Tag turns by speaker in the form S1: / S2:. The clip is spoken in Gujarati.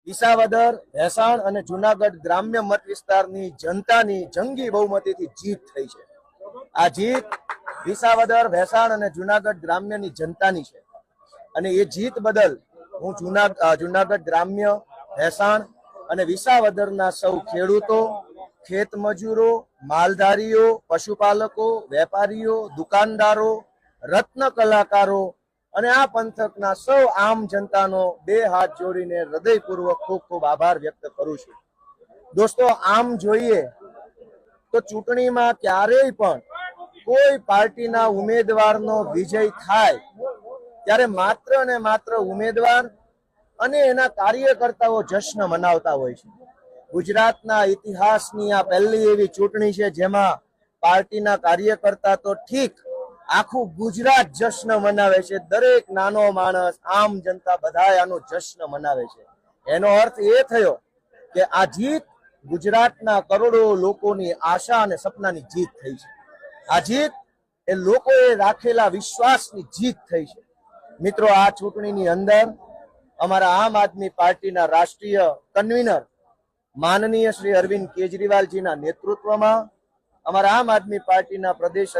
S1: વિસાવદર, ભેસાણ અને જુનાગઢ ગ્રામ્ય મત વિસ્તારની જનતાની જંગી બહુમતીથી જીત થઈ છે। આ જીત વિસાવદર, ભેસાણ અને જુનાગઢ ગ્રામ્યની જનતાની છે અને એ જીત બદલ હું જુનાગઢ ગ્રામ્ય, ભેસાણ અને વિસાવદરના સૌ ખેડૂતો, ખેત મજૂરો, માલધારીઓ, પશુપાલકો, વેપારીઓ, દુકાનદારો, રત્ન કલાકારો અને આ પંથકના સૌ આમ જનતાનો બે હાથ જોડીને હૃદયપૂર્વક ખૂબ ખૂબ આભાર વ્યક્ત કરું છું। દોસ્તો, આમ જોઈએ તો ચૂંટણીમાં ક્યારેય પણ કોઈ પાર્ટીના ઉમેદવારનો વિજય થાય ત્યારે માત્ર ને માત્ર ઉમેદવાર અને એના કાર્યકર્તાઓ જશ્ન મનાવતા હોય છે। ગુજરાતના ઇતિહાસની આ પહેલી એવી ચૂંટણી છે જેમાં પાર્ટીના કાર્યકર્તા તો ઠીક, આખું ગુજરાત જશ્ન મનાવે છે। દરેક નાનો માણસ, આમ જનતા બધાય આનો જશ્ન મનાવે છે। એનો અર્થ એ થયો કે આ જીત ગુજરાતના કરોડો લોકોની આશા અને સપનાની જીત થઈ છે। આ જીત એ લોકોએ રાખેલા વિશ્વાસની જીત થઈ છે। મિત્રો, આ ચૂંટણીની અંદર અમારા આમ આદમી પાર્ટીના રાષ્ટ્રીય કન્વીનર માનનીય શ્રી અરવિંદ કેજરીવાલજીના નેતૃત્વમાં, અમારા આમ આદમી પાર્ટીના પ્રદેશ